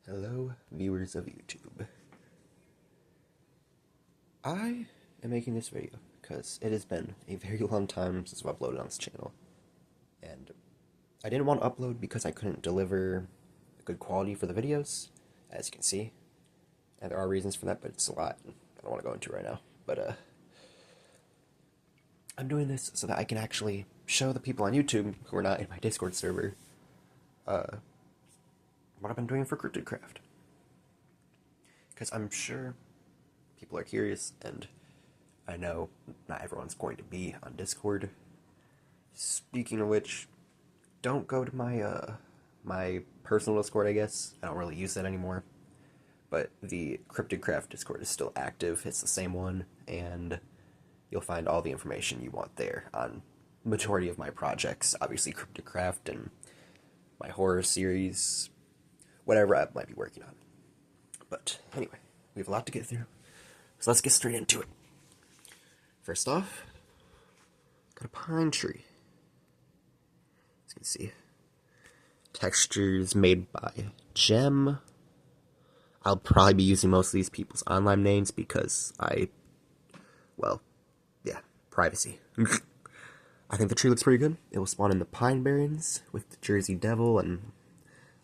Hello, viewers of YouTube. I am making this video because it has been a very long time since I've uploaded on this channel. And I didn't want to upload because I couldn't deliver good quality for the videos, as you can see. And there are reasons for that, but it's a lot I don't want to go into right now. But I'm doing this so that I can actually show the people on YouTube who are not in my Discord server what I've been doing for Cryptid Craft. Because I'm sure people are curious, and I know not everyone's going to be on Discord. Speaking of which, don't go to my personal Discord, I guess. I don't really use that anymore. But the Cryptid Craft Discord is still active. It's the same one, and you'll find all the information you want there on majority of my projects. Obviously, Cryptid Craft and my horror series, whatever I might be working on. But anyway, we have a lot to get through, so let's get straight into it. First off, got a pine tree. As you can see, textures made by Gem. I'll probably be using most of these people's online names because privacy. I think the tree looks pretty good. It will spawn in the Pine Barrens with the Jersey Devil, and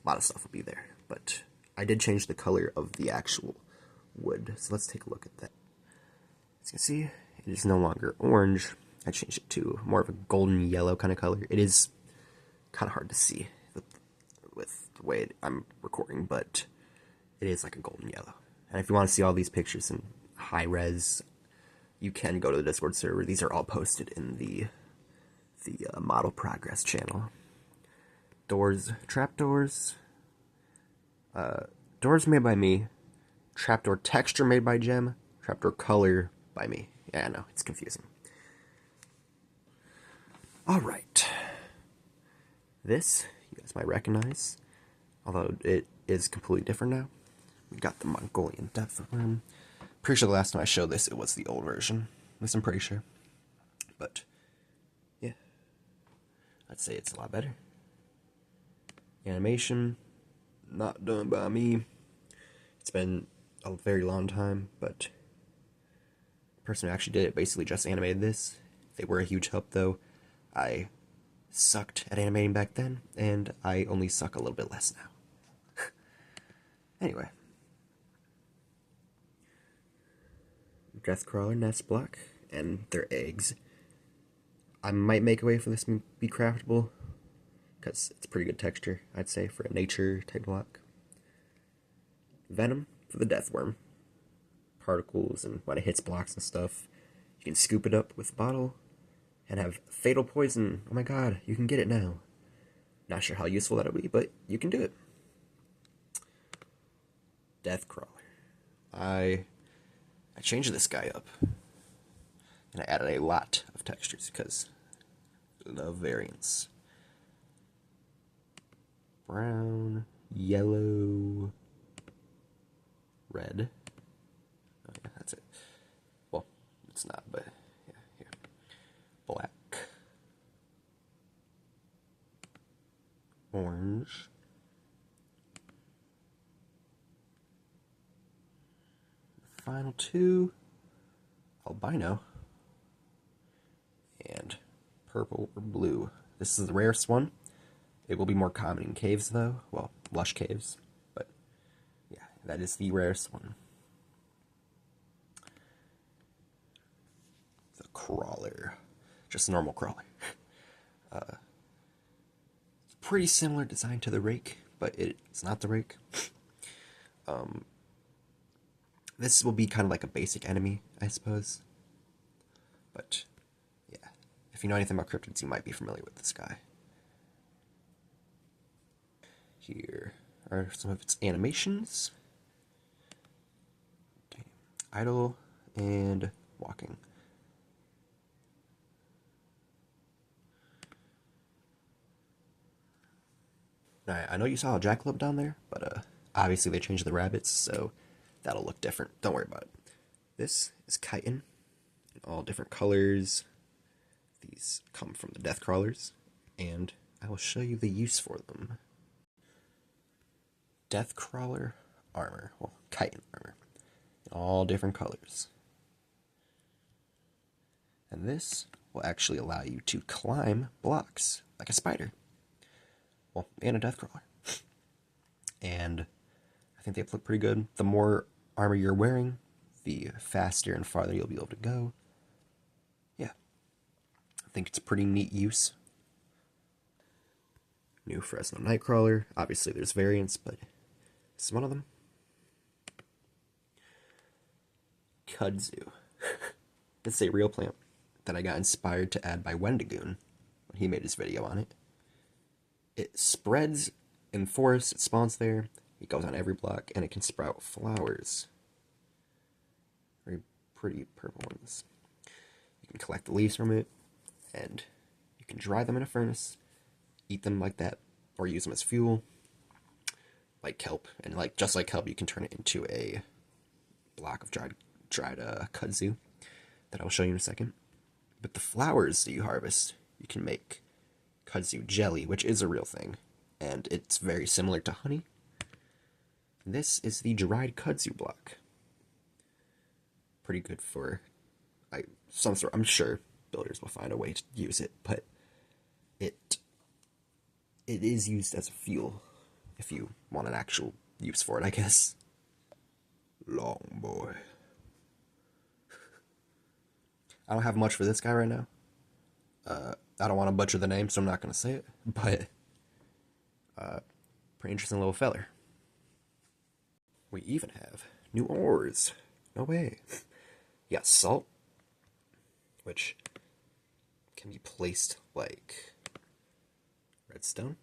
a lot of stuff will be there. But I did change the color of the actual wood, so let's take a look at that. As you can see, it is no longer orange. I changed it to more of a golden yellow kind of color. It is kind of hard to see with the way I'm recording, but it is like a golden yellow. And if you want to see all these pictures in high res, you can go to the Discord server. These are all posted in the model progress channel. Doors, trapdoors. Doors made by me. Trapdoor texture made by Gem. Trapdoor color by me. Yeah, I know, it's confusing. Alright. This, you guys might recognize, although it is completely different now. We got the Mongolian Death Worm. Pretty sure the last time I showed this, it was the old version. At least I'm pretty sure. But, yeah. I'd say it's a lot better. Animation, not done by me. It's been a very long time, but the person who actually did it basically just animated this. They were a huge help, though. I sucked at animating back then, and I only suck a little bit less now. Anyway. Deathcrawler nest block, and their eggs. I might make a way for this to be craftable, because it's pretty good texture, I'd say, for a nature type block. Venom for the death worm. Particles, and when it hits blocks and stuff, you can scoop it up with a bottle and have fatal poison. Oh my god, you can get it now. Not sure how useful that'll be, but you can do it. Deathcrawler. I changed this guy up, and I added a lot of textures because the variants. Brown, yellow, red. Oh yeah, that's it. Well, it's not, but yeah, here. Black, orange, final two, albino, and purple or blue. This is the rarest one. It will be more common in caves, though. Well, lush caves. But, yeah, that is the rarest one. The crawler. Just a normal crawler. It's pretty similar design to the rake, but it's not the rake. This will be kind of like a basic enemy, I suppose. But, yeah. If you know anything about cryptids, you might be familiar with this guy. Here are some of its animations. Idle and walking. Now, I know you saw a jackalope down there, but obviously they changed the rabbits, so that'll look different. Don't worry about it. This is chitin in all different colors. These come from the death crawlers, and I will show you the use for them. death crawler armor, well, chitin armor, in all different colors. And this will actually allow you to climb blocks like a spider. Well, and a death crawler. And I think they look pretty good. The more armor you're wearing, the faster and farther you'll be able to go. Yeah. I think it's a pretty neat use. New Fresno Nightcrawler. Obviously there's variants, but this is one of them. Kudzu. It's a real plant that I got inspired to add by Wendigoon when he made his video on it. It spreads in forests, it spawns there, it goes on every block, and it can sprout flowers. Very pretty purple ones. You can collect the leaves from it, and you can dry them in a furnace, eat them like that, or use them as fuel, like kelp. And just like kelp, you can turn it into a block of dried kudzu that I will show you in a second. But the flowers that you harvest, you can make kudzu jelly, which is a real thing, and it's very similar to honey. This is the dried kudzu block. Pretty good for some sort. I'm sure builders will find a way to use it, but it is used as a fuel if you want an actual use for it, I guess. Long boy. I don't have much for this guy right now. I don't want to butcher the name, so I'm not going to say it, but pretty interesting little feller. We even have new ores. No way. You got salt, which can be placed like redstone.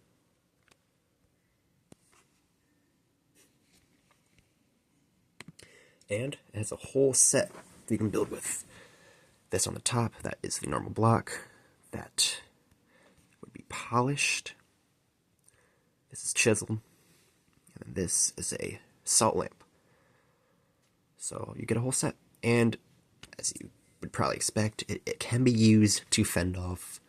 And it has a whole set that you can build with. This on the top, that is the normal block. That would be polished. This is chiseled. And this is a salt lamp. So you get a whole set. And as you would probably expect, it can be used to fend off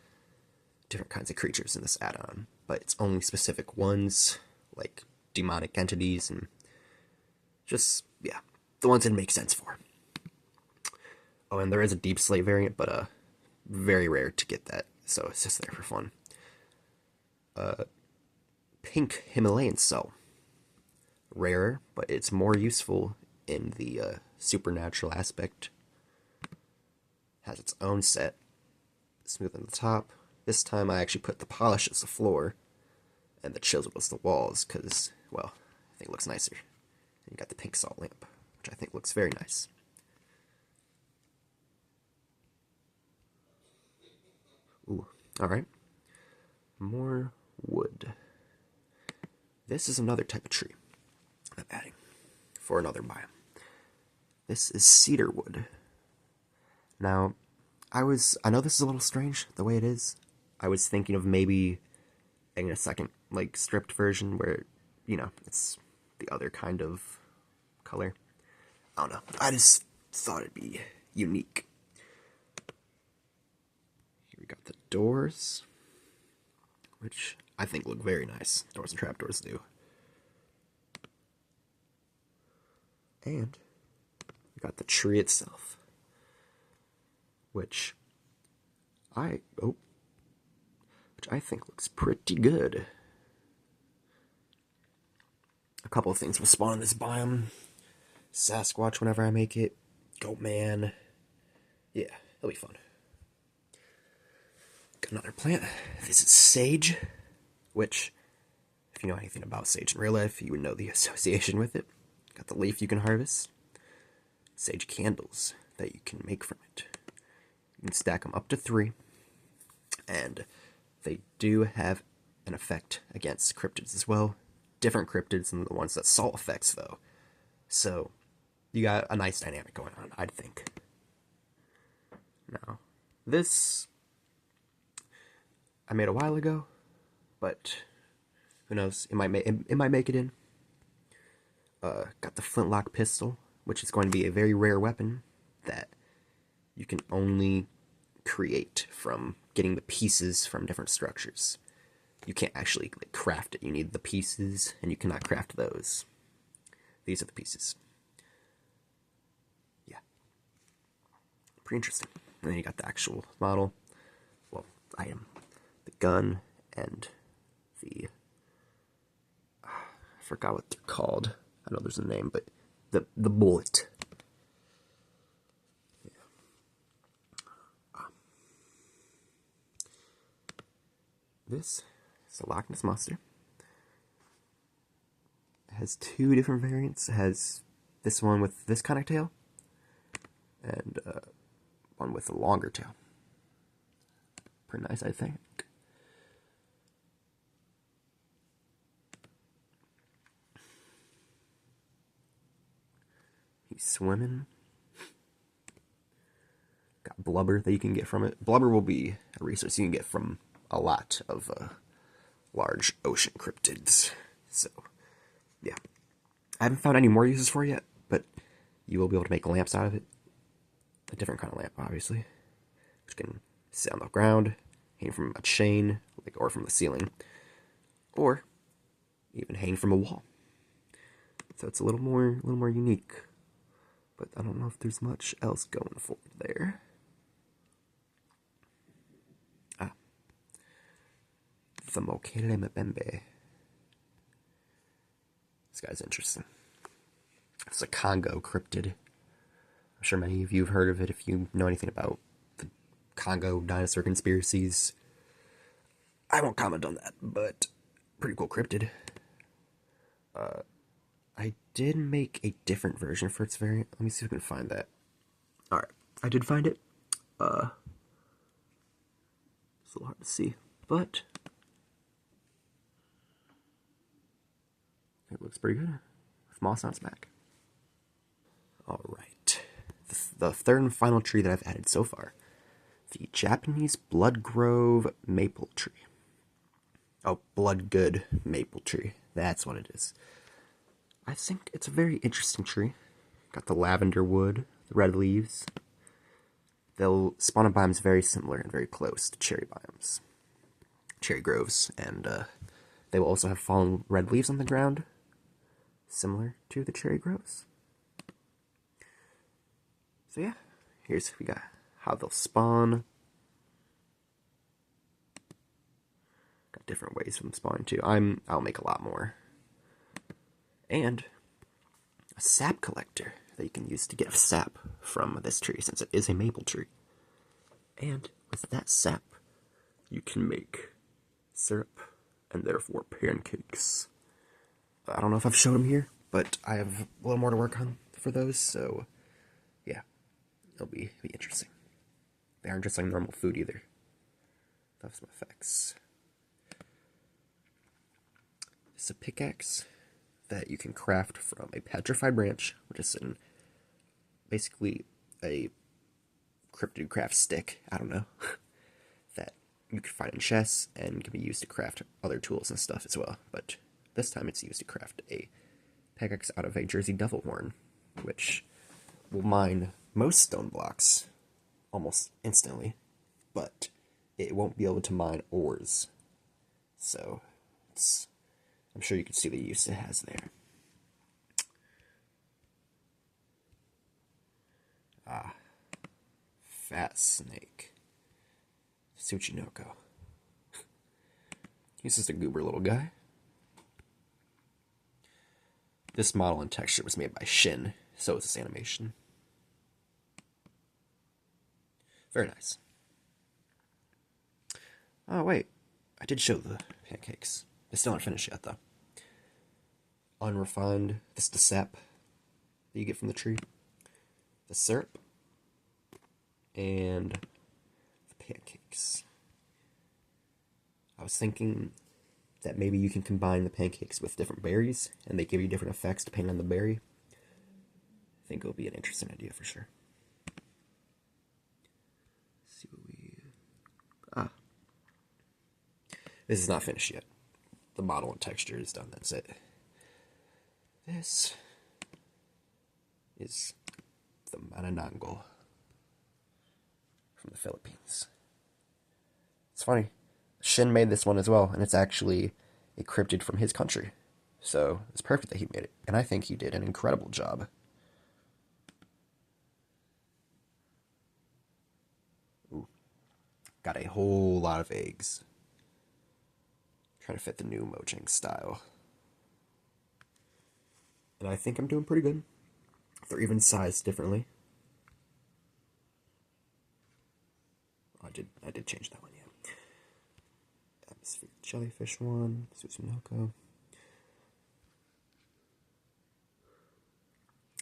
different kinds of creatures in this add-on. But it's only specific ones, like demonic entities, and just, yeah, the ones that make sense for. Oh, and there is a Deep Slate variant, but very rare to get that, so it's just there for fun. Pink Himalayan Cell. Rarer, but it's more useful in the supernatural aspect. Has its own set. Smooth on the top. This time I actually put the polish as the floor, and the chisel as the walls, because, well, I think it looks nicer. And you got the pink salt lamp, which I think looks very nice. Ooh, alright. More wood. This is another type of tree I'm adding for another biome. This is cedar wood. Now, I know this is a little strange, the way it is. I was thinking of maybe adding a second, stripped version where, it's the other kind of color. I don't know. I just thought it'd be unique. We got the doors, which I think look very nice. Doors and trapdoors do. And we got the tree itself, which I think looks pretty good. A couple of things will spawn in this biome. Sasquatch whenever I make it. Goat man. Yeah, it'll be fun. Got another plant. This is sage, which, if you know anything about sage in real life, you would know the association with it. Got the leaf you can harvest. Sage candles that you can make from it. You can stack them up to 3. And they do have an effect against cryptids as well. Different cryptids than the ones that salt affects, though. So, you got a nice dynamic going on, I'd think. Now, this I made a while ago, but who knows? It might make it in. Got the flintlock pistol, which is going to be a very rare weapon that you can only create from getting the pieces from different structures. you can't actually like, craft it. You need the pieces, and you cannot craft those. These are the pieces. Yeah. Pretty interesting. And then you got the actual model. Well, item. The gun and the... I forgot what they're called. I know there's a name, but the bullet. Yeah. This is a Loch Ness Monster. It has two different variants. It has this one with this kind of tail, and one with a longer tail. Pretty nice, I think. He's swimming. Got blubber that you can get from it. Blubber will be a resource you can get from a lot of large ocean cryptids. So, yeah. I haven't found any more uses for it yet, but you will be able to make lamps out of it. A different kind of lamp, obviously. Which can sit on the ground, hang from a chain, or from the ceiling, or even hang from a wall. So it's a little more unique. But I don't know if there's much else going for it there. The Mokele Mbembe. This guy's interesting. It's a Congo cryptid. I'm sure many of you have heard of it if you know anything about the Congo dinosaur conspiracies. I won't comment on that, but pretty cool cryptid. I did make a different version for its variant. Let me see if I can find that. Alright, I did find it. It's a little hard to see, but it looks pretty good. With moss on its back. Alright. The third and final tree that I've added so far. The Japanese Blood Grove Maple Tree. Oh, Blood Good Maple Tree. That's what it is. I think it's a very interesting tree. Got the lavender wood, the red leaves. The spawn biomes very similar and very close to cherry biomes. Cherry groves. And they will also have fallen red leaves on the ground. Similar to the cherry groves. So yeah, we got how they'll spawn. Got different ways of them spawning too. I'll make a lot more. And a sap collector that you can use to get sap from this tree, since it is a maple tree. And with that sap, you can make syrup and therefore pancakes. I don't know if I've showed them here, but I have a little more to work on for those, so yeah, it'll be interesting. They aren't just like normal food either. Have some effects. It's a pickaxe that you can craft from a petrified branch, which is basically a Cryptid Craft stick, I don't know, that you can find in chests and can be used to craft other tools and stuff as well. But this time it's used to craft a pickaxe out of a Jersey Devil horn, which will mine most stone blocks almost instantly, but it won't be able to mine ores. So I'm sure you can see the use it has there. Fat snake. Tsuchinoko. He's just a goober little guy. This model and texture was made by Shin, so is this animation. Very nice. Oh wait, I did show the pancakes. They still aren't finished yet though. Unrefined, this is the sap that you get from the tree. The syrup. And the pancakes. I was thinking that maybe you can combine the pancakes with different berries, and they give you different effects depending on the berry. I think it'll be an interesting idea for sure. Let's see what we... This is not finished yet. The model and texture is done, that's it. This is the Manananggal from the Philippines. It's funny, Shin made this one as well, and it's actually a cryptid from his country. So it's perfect that he made it, and I think he did an incredible job. Ooh, got a whole lot of eggs. Trying to fit the new Mojang style. And I think I'm doing pretty good. They're even sized differently. I did change that one, yeah. Atmospheric jellyfish one, Susunoko.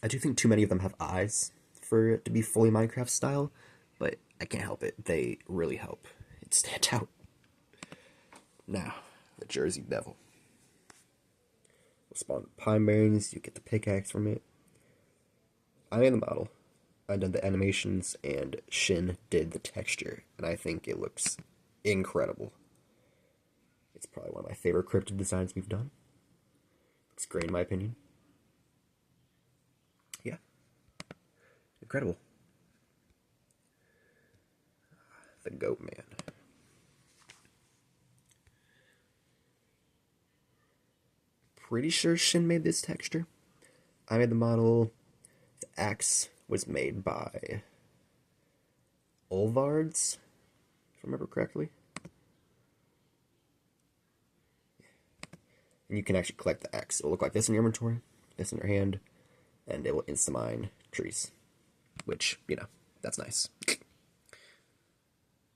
I do think too many of them have eyes for it to be fully Minecraft style, but I can't help it. They really help it stand out. Now, the Jersey Devil. We'll spawn pine berries, you get the pickaxe from it. I made the model. I did the animations, and Shin did the texture, and I think it looks incredible. It's probably one of my favorite cryptid designs we've done. Looks great in my opinion. Yeah. Incredible. The Goat Man. Pretty sure Shin made this texture. I made the model. The axe was made by Olvards, if I remember correctly. And you can actually collect the axe. It will look like this in your inventory, this in your hand, and it will insta-mine trees. Which, you know, that's nice.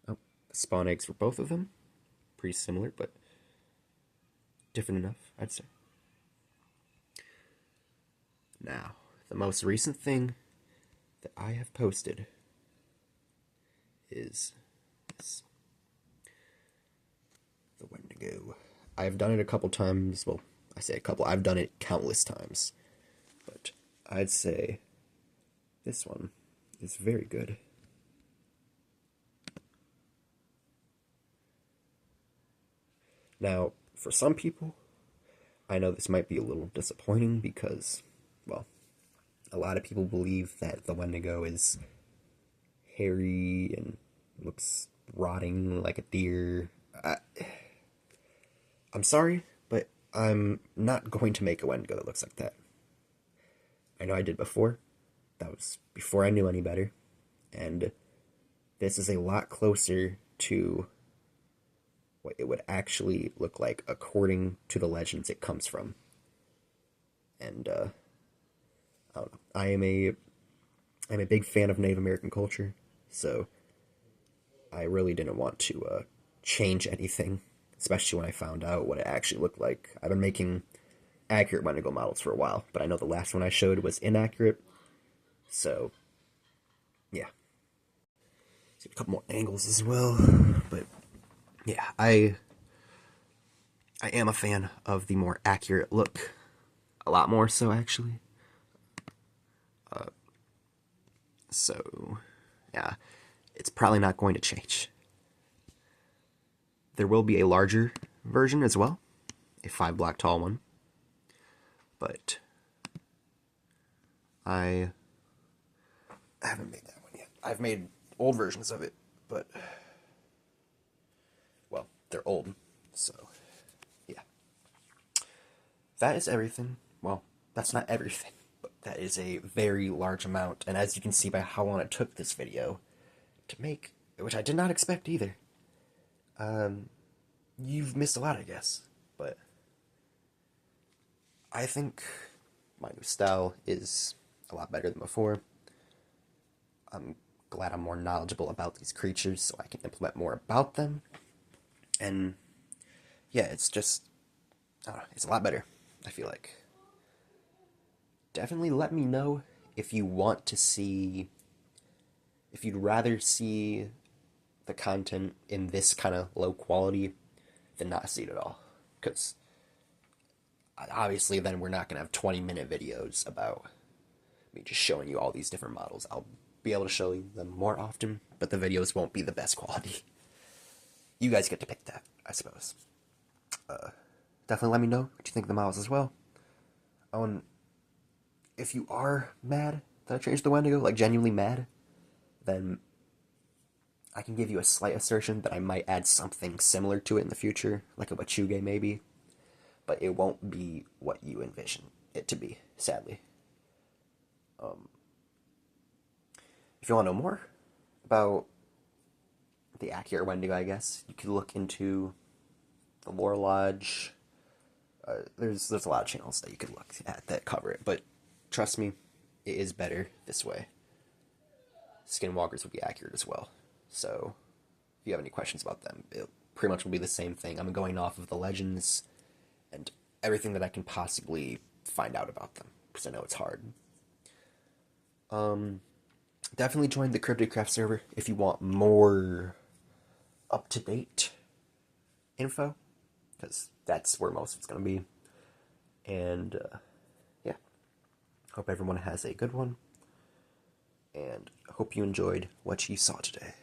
Oh, spawn eggs for both of them. Pretty similar, but different enough, I'd say. Now, the most recent thing that I have posted is this. The Wendigo. I've done it a couple times. Well, I say a couple. I've done it countless times. But I'd say this one is very good. Now, for some people, I know this might be a little disappointing because, well, a lot of people believe that the Wendigo is hairy and looks rotting like a deer. I'm sorry, but I'm not going to make a Wendigo that looks like that. I know I did before. That was before I knew any better. And this is a lot closer to what it would actually look like according to the legends it comes from. And, I don't know. I'm a big fan of Native American culture, so I really didn't want to change anything, especially when I found out what it actually looked like. I've been making accurate Wendigo models for a while, but I know the last one I showed was inaccurate, so yeah. See a couple more angles as well, but yeah, I am a fan of the more accurate look, a lot more so actually. So, yeah, it's probably not going to change. There will be a larger version as well, a 5-block tall one, but I haven't made that one yet. I've made old versions of it, but, well, they're old, so, yeah. That is everything. Well, that's not everything. That is a very large amount, and as you can see by how long it took this video to make, which I did not expect either, you've missed a lot, I guess, but I think my new style is a lot better than before. I'm glad I'm more knowledgeable about these creatures so I can implement more about them, and yeah, it's just, I don't know, it's a lot better, I feel like. Definitely let me know if you want to see, if you'd rather see the content in this kind of low quality than not see it at all. Because obviously then we're not going to have 20-minute videos about me just showing you all these different models. I'll be able to show you them more often, but the videos won't be the best quality. You guys get to pick that, I suppose. Definitely let me know what you think of the models as well. Oh, and if you are mad that I changed the Wendigo, like genuinely mad, then I can give you a slight assertion that I might add something similar to it in the future, like a Wachuge maybe, but it won't be what you envision it to be, sadly. If you want to know more about the accurate Wendigo, I guess, you could look into the Lore Lodge. There's a lot of channels that you could look at that cover it, but trust me, it is better this way. Skinwalkers would be accurate as well. So, if you have any questions about them, it pretty much will be the same thing. I'm going off of the legends and everything that I can possibly find out about them, because I know it's hard. Definitely join the Cryptid Craft server if you want more up-to-date info, because that's where most of it's going to be. And, yeah. Hope everyone has a good one, and hope you enjoyed what you saw today.